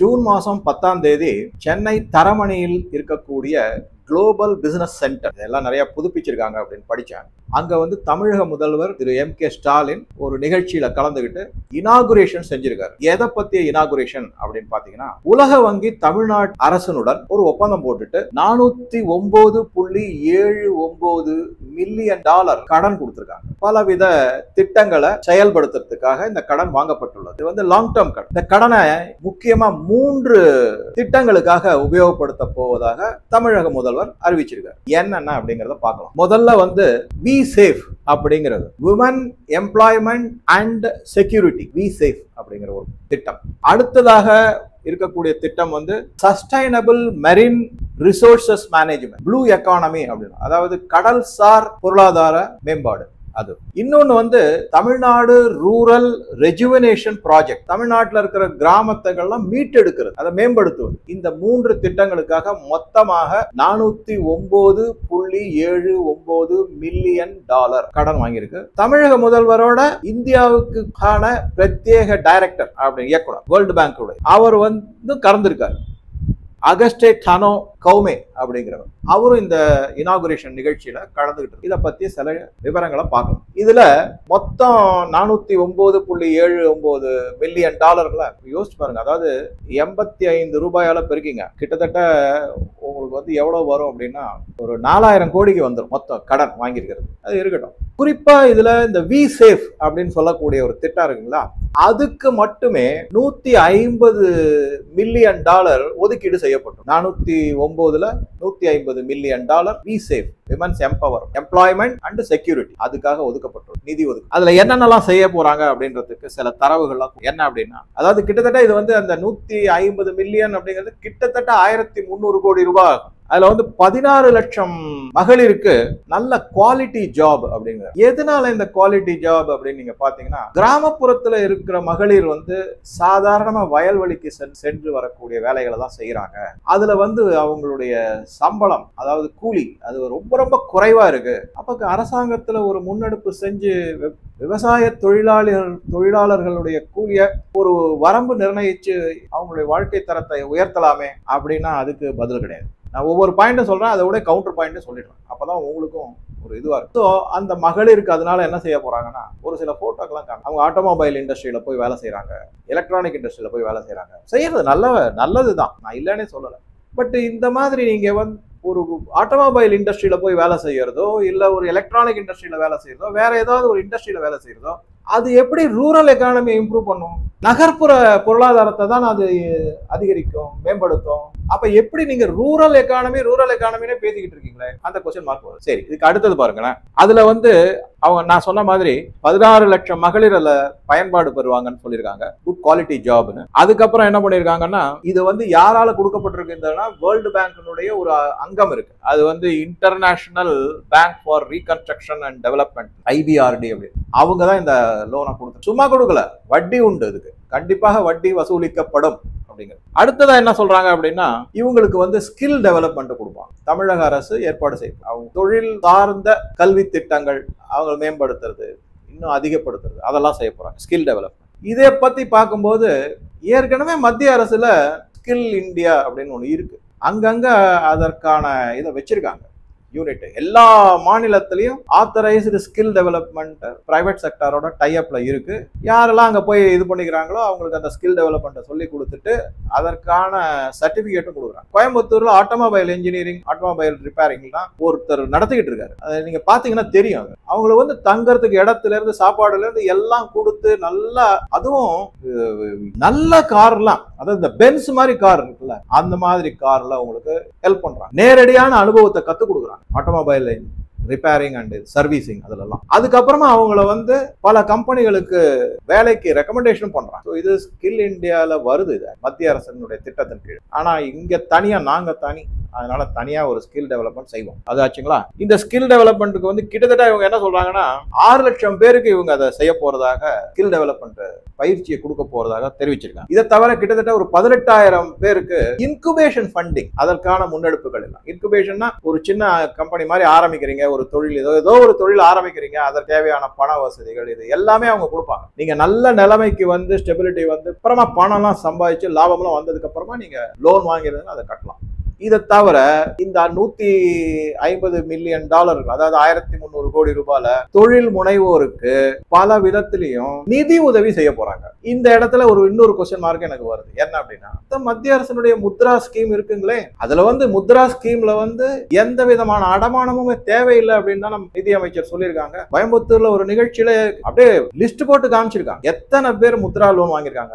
June மாதம் 10ஆம் தேதி சென்னை தரமணியில் இருக்கக்கூடிய குளோபல் பிசினஸ் சென்டர் இதெல்லாம் நிறைய புதுப்பிச்சிருக்காங்க அப்படின்னு படித்தேன். அங்கே வந்து தமிழக முதல்வர் திரு MK ஸ்டாலின் ஒரு நிகழ்ச்சியில் கலந்துக்கிட்டு இனாகுரேஷன் செஞ்சிருக்காரு. எதை பற்றிய இனாகுரேஷன் அப்படின்னு பார்த்தீங்கன்னா, உலக வங்கி தமிழ்நாடு அரசனுடன் ஒரு ஒப்பந்தம் போட்டுட்டு $409.79 மில்லியன் கடன் கொடுத்திருக்காங்க. பலவித திட்டங்களை செயல்படுத்துறதுக்காக இந்த கடன் வாங்கப்பட்டுள்ளது. இது வந்து லாங் டேர்ம் கடன். இந்த கடனை முக்கியமா 3 திட்டங்களுக்காக உபயோகப்படுத்த போவதாக தமிழக முதல்வர் அறிவிச்சிருக்காரு. என்னென்ன அப்படிங்கறத பார்க்கலாம். முதல்ல வந்து வி சேஃப் அப்படிங்கிறது women employment and security, We Safe அப்படிங்கிற ஒரு திட்டம். அடுத்ததாக இருக்கக்கூடிய திட்டம் வந்து sustainable marine resources management, blue economy அப்படின்னு, அதாவது கடல்சார் பொருளாதார மேம்பாடு. அது இன்னொன்னு வந்து தமிழ்நாடு ரூரல் ரெஜுவனேஷன் ப்ராஜெக்ட், தமிழ்நாட்டில் இருக்கிற கிராமத்தைகள்லாம் மீட்டெடுக்கிறது, அதை மேம்படுத்துவது. இந்த 3 திட்டங்களுக்காக மொத்தமாக $409.79 மில்லியன் கடன் வாங்கியிருக்கு. தமிழக முதல்வரோட இந்தியாவுக்கான பிரத்யேக டைரக்டர் அப்படி இயக்குனர் வேர்ல்டு பேங்க் அவர் வந்து கலந்திருக்காரு. அகஸ்டே டனோ கௌமே அப்படிங்கிறவர், அவரும் இந்த இனாகுரேஷன் நிகழ்ச்சியில கலந்துகிட்டு. இதை பத்தி சில விவரங்களை பார்க்கலாம். இதுல மொத்தம் $409.79 மில்லியன் யோசிச்சு பாருங்க. அதாவது 85 ரூபாயால பெருக்கிங்க, கிட்டத்தட்ட உங்களுக்கு வந்து எவ்வளவு வரும் அப்படின்னா ஒரு 4000 கோடிக்கு வந்துடும் மொத்தம் கடன் வாங்கியிருக்கிறது. அது இருக்கட்டும். குறிப்பா இதுல இந்த வி சேஃப் அப்படின்னு சொல்லக்கூடிய ஒரு திட்டம் இருக்குங்களா, அதுக்கு மட்டுமே $150 மில்லியன் ஒதுக்கீடு செய்யப்பட்டது. 409ல $150 million We Safe women's employment and security, அதுக்காக ஒதுக்கப்பட்டது நிதி ஒதுக்கு. அதுல என்னென்னலாம் செய்ய போறாங்க அப்படின்றதுக்கு சில தரவுகள்லாம் என்ன அப்படின்னா, அதாவது கிட்டத்தட்ட இது வந்து அந்த 150 மில்லியன் அப்படிங்கிறது கிட்டத்தட்ட 1300 கோடி ரூபாய். அதுல வந்து 16 லட்சம் மகளிருக்கு நல்ல குவாலிட்டி ஜாப் அப்படிங்கிற. எதனால இந்த குவாலிட்டி ஜாப் அப்படின்னு நீங்க பாத்தீங்கன்னா, கிராமப்புறத்துல இருக்கிற மகளிர் வந்து சாதாரணமா வயல்வெளிக்கு சென்று வரக்கூடிய வேலைகளை தான் செய்யறாங்க. அதுல வந்து அவங்களுடைய சம்பளம், அதாவது கூலி, அது ரொம்ப ரொம்ப குறைவா இருக்கு. அப்ப அரசாங்கத்துல ஒரு முன்னெடுப்பு செஞ்சு விவசாய தொழிலாளர்களுடைய கூலிய ஒரு வரம்பு நிர்ணயிச்சு அவங்களுடைய வாழ்க்கை தரத்தை உயர்த்தலாமே அப்படின்னா அதுக்கு பதில் கிடையாது. நான் ஒவ்வொரு பாயிண்ட்டும் சொல்றேன், அதை விட கவுண்டர் பாயிண்ட் சொல்லிடுறேன். அப்பதான் உங்களுக்கும் ஒரு இதுவா இருக்கும். ஸோ அந்த மகளிருக்கு அதனால என்ன செய்ய போறாங்கன்னா, ஒரு சில போட்டோக்கெல்லாம் காணும். அவங்க ஆட்டோமொபைல் இண்டஸ்ட்ரியில போய் வேலை செய்யறாங்க, எலக்ட்ரானிக் இண்டஸ்ட்ரியில போய் வேலை செய்யறாங்க. செய்யறது நல்லதுதான், நான் இல்லைன்னே சொல்லலை. பட் இந்த மாதிரி நீங்க வந்து ஒரு ஆட்டோமொபைல் இண்டஸ்ட்ரியில போய் வேலை செய்யறதோ, இல்ல ஒரு எலக்ட்ரானிக் இண்டஸ்ட்ரியில வேலை செய்யறதோ, வேற ஏதாவது ஒரு இண்டஸ்ட்ரியில வேலை செய்யறதோ, அது எப்படி ரூரல் எக்கானமி இம்ப்ரூவ் பண்ணும்? நகர்ப்புற பொருளாதாரத்தை தான் அது அதிகரிக்கும், மேம்படுத்தும். அப்ப எப்படி நீங்க ரூரல் எக்கானமினே பேசிக்கிட்டு இருக்கீங்களே, அந்த கொஸ்டின் மார்க் வரும். சரி, இதுக்கு அடுத்தது பாருங்களேன். அதுல வந்து அவங்க நான் சொன்ன மாதிரி 16 லட்சம் மகளிர் அதுல பயன்பாடு பெறுவாங்கன்னு சொல்லியிருக்காங்க, குட் குவாலிட்டி ஜாப்னு. அதுக்கப்புறம் என்ன பண்ணிருக்காங்கன்னா, இது வந்து யாரால கொடுக்கப்பட்டிருக்குன்னா வேர்ல்டு பேங்கினுடைய ஒரு அங்கம் இருக்கு. அது வந்து international bank for reconstruction and development, IBRD அப்படின்னு. அவங்க தான் இந்த லோனை கொடுத்து, சும்மா கொடுக்கல, வட்டி உண்டு, இதுக்கு கண்டிப்பாக வட்டி வசூலிக்கப்படும் அப்படிங்கிறது. அடுத்ததா என்ன சொல்றாங்க அப்படின்னா, இவங்களுக்கு வந்து ஸ்கில் டெவலப்மெண்ட் கொடுப்பாங்க. தமிழக அரசு ஏற்பாடு செய்யும். அவங்க தொழில் சார்ந்த கல்வி திட்டங்கள் அவங்க மேம்படுத்துறது, இன்னும் அதிகப்படுத்துறது, அதெல்லாம் செய்ய போறாங்க. ஸ்கில் டெவலப்மெண்ட் இதை பத்தி பார்க்கும்போது, ஏற்கனவே மத்திய அரசுல ஸ்கில் இந்தியா அப்படின்னு ஒண்ணு இருக்கு. அங்கங்க அதற்கான இதை வச்சிருக்காங்க யூனிட். எல்லா மாநிலத்திலையும் ஆத்தரைஸ்டு ஸ்கில் டெவலப்மெண்ட் பிரைவேட் செக்டரோட டைஅப்ல இருக்கு. யாரெல்லாம் அங்க போய் இது பண்ணிக்கிறாங்களோ அவங்களுக்கு அந்த ஸ்கில் டெவலப்மெண்ட்டை சொல்லி கொடுத்துட்டு அதற்கான சர்டிபிகேட்டும் கொடுக்குறாங்க. கோயம்புத்தூர்ல ஆட்டோமொபைல் இன்ஜினியரிங், ஆட்டோமொபைல் ரிப்பேரிங்லாம் ஒருத்தர் நடத்திக்கிட்டு இருக்காரு. அதை நீங்க பாத்தீங்கன்னா தெரியும். அவங்களுக்கு வந்து தங்கறதுக்கு இடத்துல இருந்து சாப்பாடுல இருந்து எல்லாம் கொடுத்து, நல்லா அதுவும் நல்ல கார்லாம், அதாவது இந்த பென்ஸ் மாதிரி கார் இருக்குல்ல, அந்த மாதிரி கார்ல உங்களுக்கு ஹெல்ப் பண்றாங்க. நேரடியான அனுபவத்தை கத்துக் கொடுக்குறாங்க. ஆட்டோமொபைல் ரிப்பேரிங் அண்ட் சர்வீசிங் அதெல்லாம். அதுக்கப்புறமா அவங்கள வந்து பல கம்பெனிகளுக்கு வேலைக்கு ரெக்கமெண்டேஷன் பண்றாங்க. இது ஸ்கில் இந்தியால வருது, இது மத்திய அரசினுடைய திட்டத்தின் கீழ். ஆனா இங்க தனியா நாங்க அதனால தனியா ஒரு ஸ்கில் டெவலப்மெண்ட் செய்வோம். அது ஆச்சுங்களா. இந்த ஸ்கில் டெவலப்மெண்ட்டுக்கு வந்து கிட்டத்தட்ட இவங்க என்ன சொல்றாங்கன்னா, 6 லட்சம் பேருக்கு இவங்க அதை செய்ய போறதாக, ஸ்கில் டெவலப்மெண்ட் பயிற்சியை கொடுக்க போறதாக தெரிவிச்சிருக்காங்க. இதை தவிர கிட்டத்தட்ட ஒரு 18,000 பேருக்கு இன்குபேஷன் ஃபண்டிங், அதற்கான முன்னெடுப்புகள் எல்லாம். இன்குபேஷன்னா ஒரு சின்ன கம்பெனி மாதிரி ஆரம்பிக்கிறீங்க, ஒரு தொழில் ஏதோ ஒரு தொழில் ஆரம்பிக்கிறீங்க, அதற்கு தேவையான பண வசதிகள் இது எல்லாமே அவங்க கொடுப்பாங்க. நீங்க நல்ல நிலைமைக்கு வந்து ஸ்டெபிலிட்டி வந்து அப்புறமா பணம்லாம் சம்பாதிச்சு லாபம்லாம் வந்ததுக்கு அப்புறமா நீங்க லோன் வாங்கிறதுன்னு அதை கட்டலாம். இதை தவிர இந்த $150 மில்லியன், அதாவது 1300 கோடி ரூபாயில தொழில் முனைவோருக்கு பல விதத்திலையும் நிதி உதவி செய்ய போறாங்க. இந்த இடத்துல இன்னொரு கொஸ்டின் மார்க் எனக்கு வருது. என்ன அப்படின்னா, மத்திய அரசினுடைய முத்ரா ஸ்கீம் இருக்குங்களே, அதுல முத்ரா ஸ்கீம்ல எந்த விதமான அடமானமும் தேவையில்லை அப்படின்னு தான் நம்ம நிதி அமைச்சர் சொல்லியிருக்காங்க. கோயம்புத்தூர்ல ஒரு நிகழ்ச்சியில அப்படியே லிஸ்ட் போட்டு காமிச்சிருக்காங்க எத்தனை பேர் முத்ரா லோன் வாங்கியிருக்காங்க.